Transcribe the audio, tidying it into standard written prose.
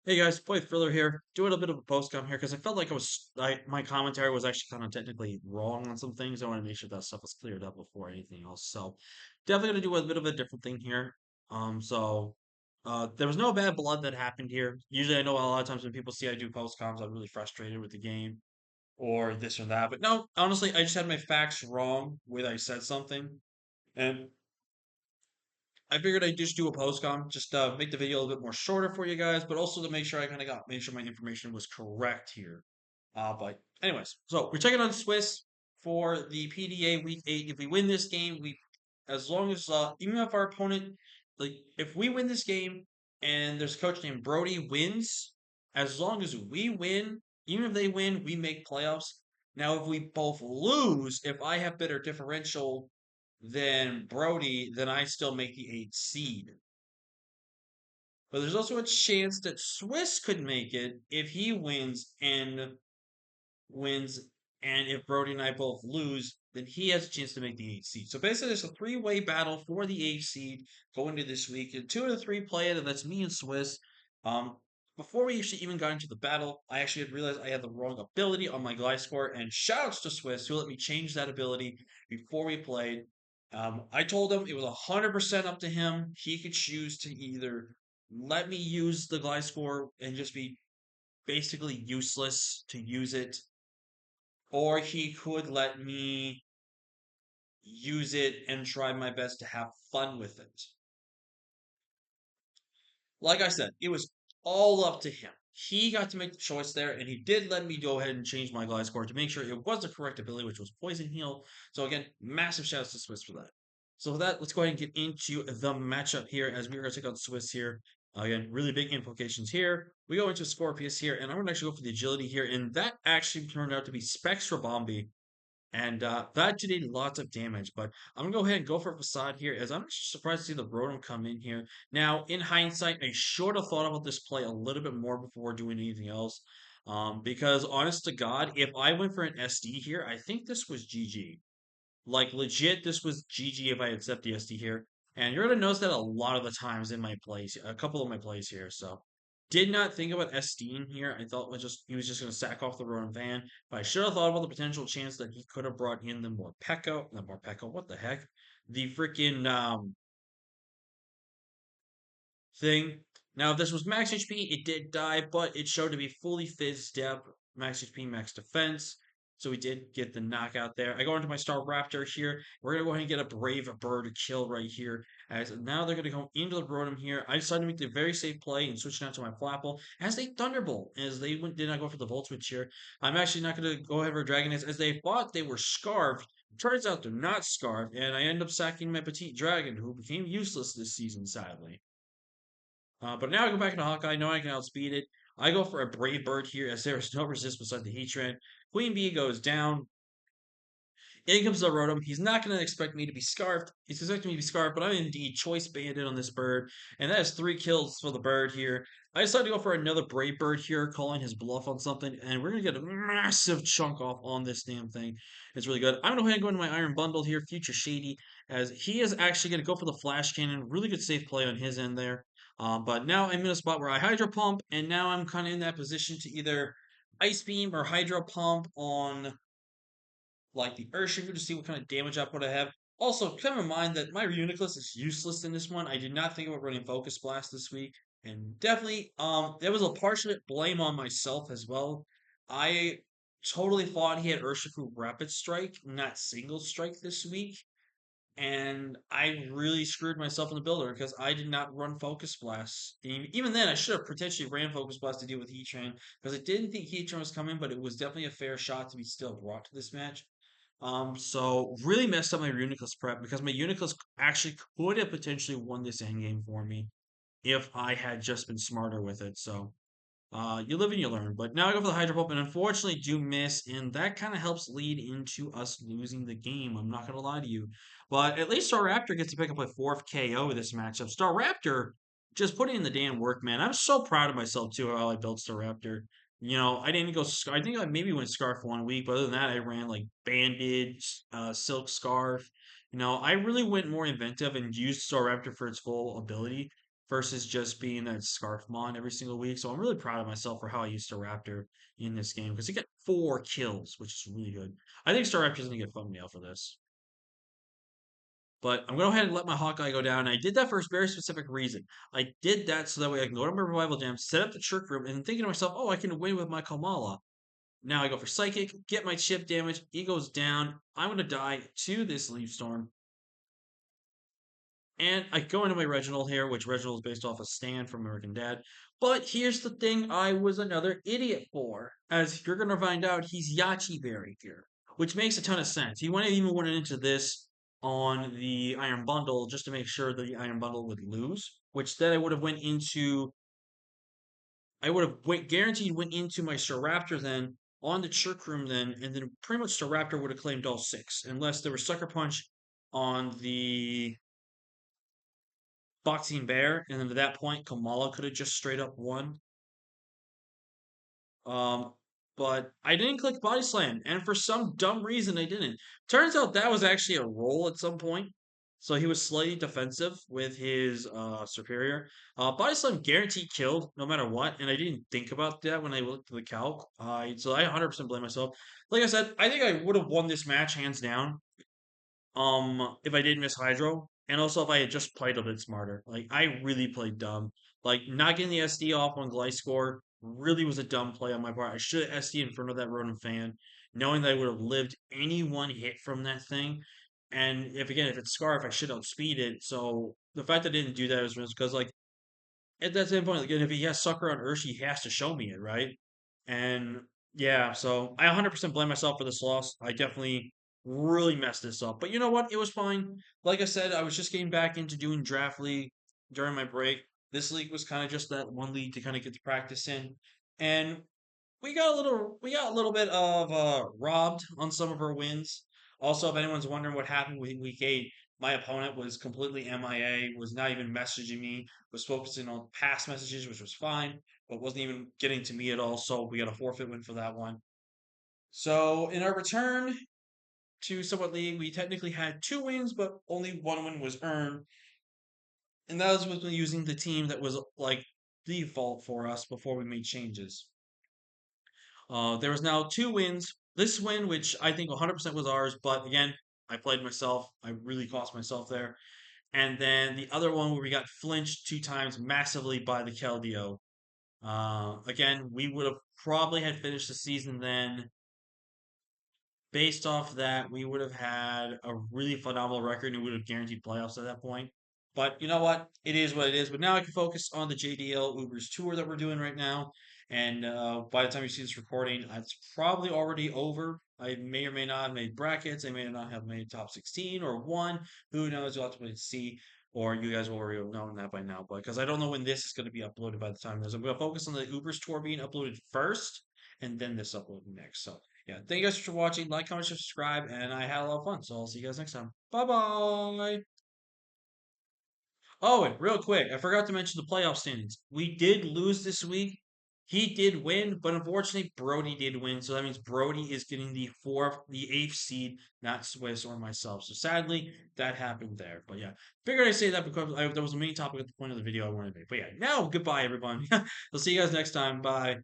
Hey guys, Play Thriller here. Doing a bit of a post com here because I felt like my commentary was actually kind of technically wrong on some things. I want to make sure that stuff was cleared up before anything else. So definitely gonna do a bit of a different thing here. There was no bad blood that happened here. Usually I know a lot of times when people see I do post coms, I'm really frustrated with the game or this or that. But no, honestly, I just had my facts wrong when I said something. And I figured I'd just do a postcom, just make the video a little bit more shorter for you guys, but also to make sure I kind of made sure my information was correct here. But anyways, so we're checking on Swiss for the PDA week 8. If we win this game, as long as even if our opponent, like if we win this game and there's a coach named Brody wins, as long as we win, even if they win, we make playoffs. Now, if we both lose, if I have better differential than Brody, then I still make the 8th seed. But there's also a chance that Swiss could make it if he wins, and if Brody and I both lose, then he has a chance to make the 8th seed. So basically, there's a three-way battle for the 8th seed going into this week. And two of the three play it, and that's me and Swiss. Um, Before we actually even got into the battle, I actually had realized I had the wrong ability on my glide score. And shoutouts to Swiss who let me change that ability before we played. I told him it was 100% up to him. He could choose to either let me use the glide score and just be basically useless to use it, or he could let me use it and try my best to have fun with it. Like I said, it was all up to him. He got to make the choice there, and he did let me go ahead and change my glide score to make sure it was the correct ability, which was Poison Heal. So again, massive shouts to Swiss for that. So with that, let's go ahead and get into the matchup here as we are going to take on Swiss here. Again, really big implications here. We go into Scorpius here, and I'm going to actually go for the agility here, and that actually turned out to be Spectra Bombi, and that did lots of damage. But I'm gonna go ahead and go for Facade here, as I'm actually surprised to see the Rotom come in here. Now, in hindsight, I should have thought about this play a little bit more before doing anything else. Because honest to God, if I went for an SD here, I think this was GG. Like legit, this was GG if I accept the SD here. And you're gonna notice that a lot of the times in my plays, a couple of my plays here. So did not think about SD in here. I thought he was just gonna sack off the Ronin van, but I should have thought about the potential chance that he could have brought in the Morpeko, not Morpeko, what the heck? The freaking thing. Now, if this was max HP, it did die, but it showed to be fully fizzed up, max HP, max defense. So we did get the knockout there. I go into my Star Raptor here. We're going to go ahead and get a Brave Bird kill right here. As now they're going to go into the Rotom here. I decided to make the very safe play and switch out to my Flapple as a Thunderbolt, as they did not go for the Volt Switch here. I'm actually not going to go ahead for Dragon as they thought they were Scarfed. Turns out they're not Scarfed, and I end up sacking my Petite Dragon, who became useless this season, sadly. But now I go back into Hawkeye, knowing I can outspeed it. I go for a Brave Bird here, as there is no resist beside the Heatran. Queen Bee goes down. In comes the Rotom. He's not going to expect me to be scarfed. He's expecting me to be scarfed, but I'm indeed choice banded on this bird. And that is 3 kills for the bird here. I decided to go for another Brave Bird here, calling his bluff on something, and we're going to get a massive chunk off on this damn thing. It's really good. I'm going to go ahead and go into my Iron Bundle here, Future Shady, as he is actually going to go for the Flash Cannon. Really good safe play on his end there. But now I'm in a spot where I Hydro Pump, and now I'm kind of in that position to either Ice Beam or Hydro Pump on like the Urshifu to see what kind of damage output I have. Also, keep in mind that my Reuniclus is useless in this one. I did not think about running Focus Blast this week, and definitely, there was a partial blame on myself as well. I totally thought he had Urshifu Rapid Strike, not Single Strike this week, and I really screwed myself in the builder because I did not run Focus Blast. Even then, I should have potentially ran Focus Blast to deal with Heatran because I didn't think Heatran was coming, but it was definitely a fair shot to be still brought to this match. So really messed up my Uniclus prep because my Uniclus actually could have potentially won this endgame for me if I had just been smarter with it. So you live and you learn. But now I go for the Hydro Pump and unfortunately do miss, and that kind of helps lead into us losing the game. I'm not gonna lie to you. But at least Star Raptor gets to pick up a fourth KO this matchup. Star Raptor just putting in the damn work, man. I'm so proud of myself too how I built Star Raptor. I didn't go. I think I maybe went Scarf 1 week, but other than that, I ran like Bandage, Silk Scarf. I really went more inventive and used Star Raptor for its full ability. versus just being that Scarfmon every single week. So I'm really proud of myself for how I used Star Raptor in this game because he got 4 kills, which is really good. I think Star Raptor's gonna get thumbnail for this. But I'm gonna go ahead and let my Hawkeye go down. I did that for a very specific reason. I did that so that way I can go to my revival jam, set up the trick room, and thinking to myself, oh, I can win with my Kamala. Now I go for Psychic, get my chip damage, he goes down. I'm gonna die to this Leaf Storm. And I go into my Reginald here, which Reginald is based off of Stan from American Dad. But here's the thing I was another idiot for. As you're gonna find out, he's Yachi Berry here. Which makes a ton of sense. He wouldn't even went into this on the Iron Bundle just to make sure that the Iron Bundle would lose. Which then I would have guaranteed went into my Staraptor then on the Trick Room then, and then pretty much Staraptor would have claimed all 6, unless there was Sucker Punch on the Boxing Bear, and then at that point, Kamala could have just straight up won. Um, but I didn't click Body Slam, and for some dumb reason, I didn't. Turns out that was actually a roll at some point. So he was slightly defensive with his superior. Body Slam guaranteed killed no matter what, and I didn't think about that when I looked at the calc. So I 100% blame myself. Like I said, I think I would have won this match hands down. If I didn't miss Hydro, and also if I had just played a bit smarter. Like I really played dumb. Like not getting the SD off on Gliscor really was a dumb play on my part. I should have SD in front of that Ronin fan, knowing that I would have lived any one hit from that thing. And if it's Scarf, I should outspeed it. So the fact that I didn't do that was because like at that same point, like, if he has Sucker on Urshi, he has to show me it, right? And yeah, so I 100% blame myself for this loss. I definitely really messed this up. But you know what? It was fine. Like I said, I was just getting back into doing draft league during my break. This league was kind of just that one league to kind of get the practice in. And we got a little bit of robbed on some of our wins. Also, if anyone's wondering what happened with week 8, my opponent was completely MIA, was not even messaging me, was focusing on past messages, which was fine, but wasn't even getting to me at all. So we got a forfeit win for that one. So in our return to Somewhat League, we technically had 2 wins, but only 1 win was earned. And that was with using the team that was like default for us before we made changes. There was now 2 wins. This win, which I think 100% was ours, but again, I played myself. I really cost myself there. And then the other one where we got flinched 2 times massively by the Keldeo. Again, we would have probably had finished the season then. Based off that, we would have had a really phenomenal record and we would have guaranteed playoffs at that point. But you know what? It is what it is. But now I can focus on the JDL Ubers tour that we're doing right now. And by the time you see this recording, it's probably already over. I may or may not have made brackets. I may not have made top 16 or one. Who knows? You'll have to wait and see. Or you guys will already have known that by now. But because I don't know when this is going to be uploaded by the time this, I'm going to focus on the Ubers tour being uploaded first and then this uploading next. So yeah, thank you guys for watching. Like, comment, subscribe, and I had a lot of fun. So I'll see you guys next time. Bye bye. Oh, and real quick, I forgot to mention the playoff standings. We did lose this week. He did win, but unfortunately, Brody did win. So that means Brody is getting the eighth seed, not Swiss or myself. So sadly, that happened there. But yeah, figured I'd say that because that was the main topic at the point of the video I wanted to make. But yeah, now goodbye, everyone. We'll see you guys next time. Bye.